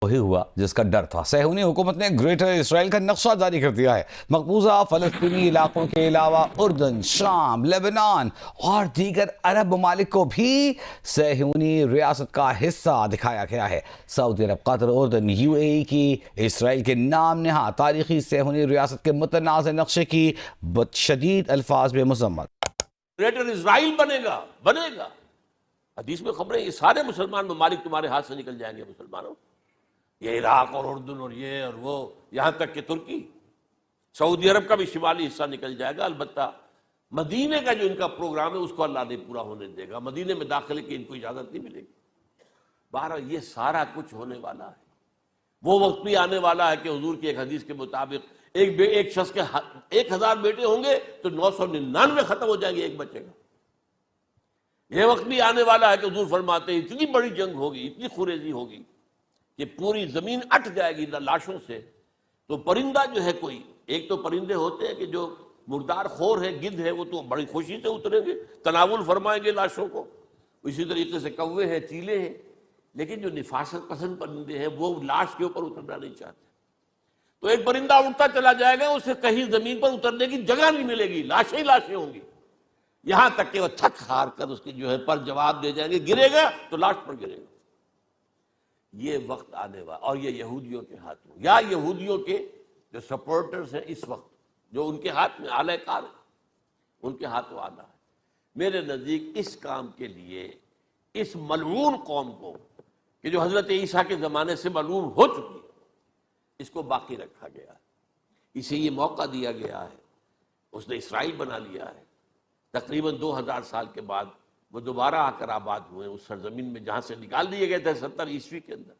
وہی ہوا جس کا ڈر تھا۔ صہیونی حکومت نے گریٹر اسرائیل کا نقشہ جاری کر دیا ہے۔ مقبوضہ فلسطینی علاقوں کے علاوہ اردن، شام، لبنان اور دیگر عرب ممالک کو بھی صہیونی ریاست کا حصہ دکھایا گیا ہے۔ سعودی عرب، قطر، اردن، یو اے ای کی اسرائیل کے نام نہاد تاریخی صہیونی ریاست کے متنازع نقشے کی شدید الفاظ میں مذمت۔ گریٹر اسرائیل بنے گا۔ حدیث میں خبریں، یہ سارے مسلمان ممالک تمہارے ہاتھ سے نکل جائیں گے مسلمانوں، یہ عراق اور اردن اور یہ اور وہ، یہاں تک کہ ترکی، سعودی عرب کا بھی شمالی حصہ نکل جائے گا۔ البتہ مدینے کا جو ان کا پروگرام ہے اس کو اللہ نہیں پورا ہونے دے گا، مدینے میں داخلے کی ان کو اجازت نہیں ملے گی۔ بہرحال یہ سارا کچھ ہونے والا ہے۔ وہ وقت بھی آنے والا ہے کہ حضور کی ایک حدیث کے مطابق ایک شخص کے 1000 بیٹے ہوں گے تو 999 ختم ہو جائیں گے، ایک بچے گا۔ یہ وقت بھی آنے والا ہے کہ حضور فرماتے ہیں اتنی بڑی جنگ ہوگی، اتنی خوریزی ہوگی کہ پوری زمین اٹھ جائے گی لاشوں سے۔ تو پرندہ جو ہے، کوئی ایک تو پرندے ہوتے ہیں کہ جو مردار خور ہے، گدھ ہے، وہ تو بڑی خوشی سے اتریں گے، تناول فرمائیں گے لاشوں کو۔ اسی طریقے سے کوے ہیں، چیلے ہیں، لیکن جو نفاست پسند پرندے ہیں وہ لاش کے اوپر اترنا نہیں چاہتے۔ تو ایک پرندہ اڑتا چلا جائے گا، اسے کہیں زمین پر اترنے کی جگہ نہیں ملے گی، لاشیں ہی لاشیں ہوں گی، یہاں تک کہ وہ تھک ہار کر اس کی جو ہے پر جواب دے جائیں گے، گرے گا تو لاش پر گرے گا۔ یہ وقت آنے والا، اور یہ یہودیوں کے ہاتھوں، یا یہودیوں کے جو سپورٹرز ہیں اس وقت، جو ان کے ہاتھ میں آلہ کار ہے، ان کے ہاتھوں آنا ہے۔ میرے نزدیک اس کام کے لیے اس ملعون قوم کو، کہ جو حضرت عیسیٰ کے زمانے سے ملعون ہو چکی ہے، اس کو باقی رکھا گیا ہے، اسے یہ موقع دیا گیا ہے۔ اس نے اسرائیل بنا لیا ہے۔ تقریباً 2000 سال کے بعد وہ دوبارہ آ کر آباد ہوئے اس سرزمین میں جہاں سے نکال دیے گئے تھے 70 عیسوی کے اندر۔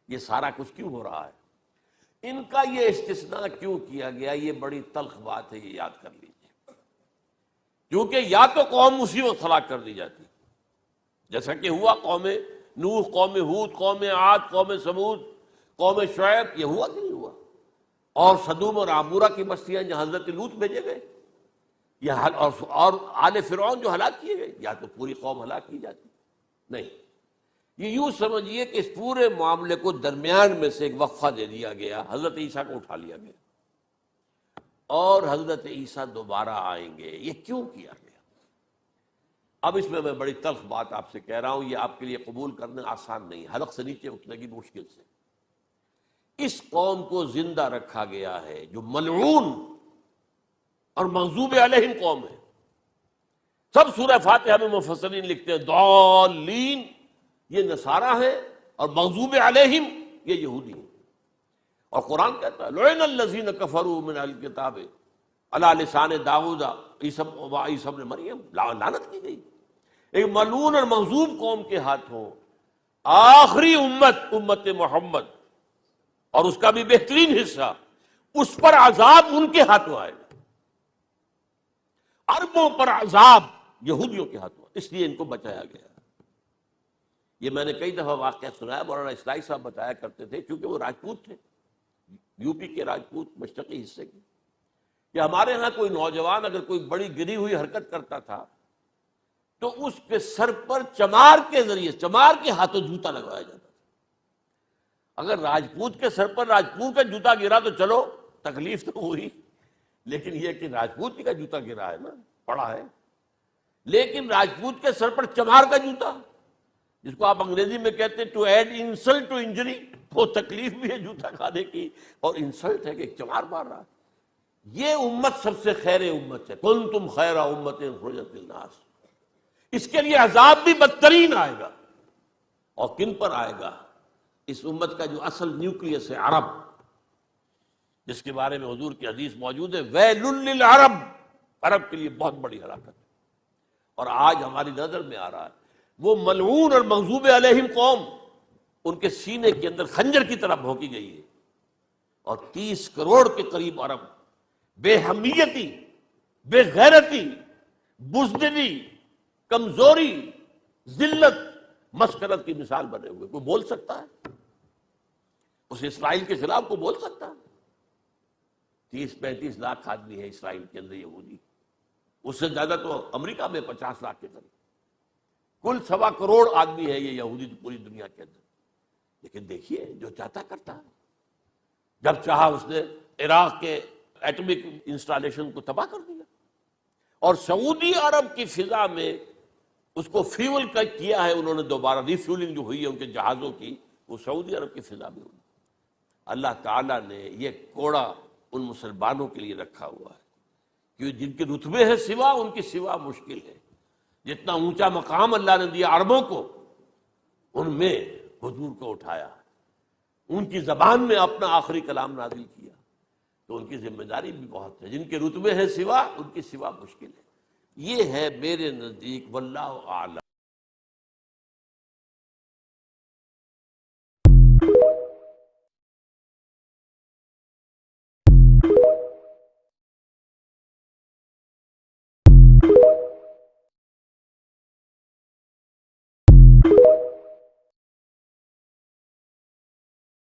یہ سارا کچھ کیوں ہو رہا ہے؟ ان کا یہ استثناء کیوں کیا گیا؟ یہ بڑی تلخ بات ہے، یہ یاد کر لیجیے۔ کیونکہ یا تو قوم اسی وقت ہلاک کر دی جاتی، جیسا کہ ہوا قوم نوح، قوم ہود، قوم عاد، قوم ثمود، قوم شعیب، یہ ہوا کہ نہیں ہوا؟ اور سدوم اور عمورہ کی بستیاں جہاں حضرت لوط بھیجے گئے، اور آل فرعون جو ہلاک کیے گئے، یا تو پوری قوم ہلاک کی جاتی؟ نہیں، یہ یوں سمجھیے کہ اس پورے معاملے کو درمیان میں سے ایک وقفہ دے دیا گیا، حضرت عیسیٰ کو اٹھا لیا گیا، اور حضرت عیسیٰ دوبارہ آئیں گے۔ یہ کیوں کیا گیا؟ اب اس میں بڑی تلخ بات آپ سے کہہ رہا ہوں، یہ آپ کے لیے قبول کرنا آسان نہیں، حلق سے نیچے اٹھنے کی مشکل سے۔ اس قوم کو زندہ رکھا گیا ہے جو ملعون اور مغضوب علیہم قوم ہے۔ سب سورہ فاتحہ میں مفسرین لکھتے ہیں ضالین، یہ نصارہ ہیں، اور مغضوب علیہم یہ یہودی ہیں۔ اور قرآن کہتا ہے لعن الذین کفروا من اہل الکتاب علی لسان داؤد عیسی ابن مریم، لعنت کی گئی ایک ملعون اور مغضوب قوم کے ہاتھوں آخری امت محمد، اور اس کا بھی بہترین حصہ، اس پر عذاب ان کے ہاتھوں آئے گا۔ عربوں پر عذاب یہودیوں کے ہاتھوں، اس لیے ان کو بچایا گیا۔ یہ میں نے کئی دفعہ واقعہ سنایا، مولانا اسلائی صاحب بتایا کرتے تھے، کیونکہ وہ راجپوت تھے، یو پی کے راجپوت، مشرقی حصے کے، کہ ہمارے ہاں کوئی نوجوان اگر کوئی بڑی گری ہوئی حرکت کرتا تھا تو اس کے سر پر چمار کے ذریعے، چمار کے ہاتھوں جوتا لگوایا جاتا تھا۔ اگر راجپوت کے سر پر راجپوت کا جوتا گرا تو چلو تکلیف تو ہوئی، لیکن یہ کہ راجپوت کا جوتا گرا ہے نا، پڑا ہے، لیکن راجپوت کے سر پر چمار کا جوتا، جس کو آپ انگریزی میں کہتے ہیں to add insult to injury, وہ تکلیف بھی ہے جوتا کھانے کی، اور انسلٹ ہے کہ ایک چمار مار رہا ہے۔ یہ امت سب سے خیر امت ہے، کنتم خیر امت اخرجت للناس۔ اس کے لیے عذاب بھی بدترین آئے گا، اور کن پر آئے گا؟ اس امت کا جو اصل نیوکلیس ہے، عرب، جس کے بارے میں حضور کی حدیث موجود ہے ویل للعرب، عرب کے لیے بہت بڑی ہلاکت ہے۔ اور آج ہماری نظر میں آ رہا ہے وہ ملعون اور مغضوب علیہم قوم، ان کے سینے کے اندر خنجر کی طرح بھونکی گئی ہے، اور 30 کروڑ کے قریب عرب بے حمیتی، بے غیرتی، بزدلی، کمزوری، ذلت، مسکرت کی مثال بنے ہوئے۔ کوئی بول سکتا ہے اس اسرائیل کے خلاف؟ کوئی بول سکتا ہے؟ 30-35 لاکھ آدمی ہے اسرائیل کے اندر یہودی، اس سے زیادہ تو امریکہ میں 50 لاکھ کے قریب، کل 1.25 کروڑ آدمی ہے یہ یہودی پوری دنیا کے اندر۔ لیکن دیکھیے جو چاہتا کرتا ہے. جب چاہا اس نے عراق کے ایٹمک انسٹالیشن کو تباہ کر دیا، اور سعودی عرب کی فضا میں اس کو فیول کا کیا ہے انہوں نے، دوبارہ ری فیولنگ جو ہوئی ہے ان کے جہازوں کی، وہ سعودی عرب کی فضا میں ہوئی. اللہ تعالیٰ نے یہ کوڑا ان مسلمانوں کے لیے رکھا ہوا ہے کہ جن کے رتبے ہیں سوا، ان کی سوا مشکل ہے. جتنا اونچا مقام اللہ نے دیا عربوں کو، ان میں حضور کو اٹھایا، ان کی زبان میں اپنا آخری کلام نازل کیا، تو ان کی ذمہ داری بھی بہت ہے. جن کے رتبے ہیں سوا، ان کی سوا مشکل ہے. یہ ہے میرے نزدیک واللہ اعلم.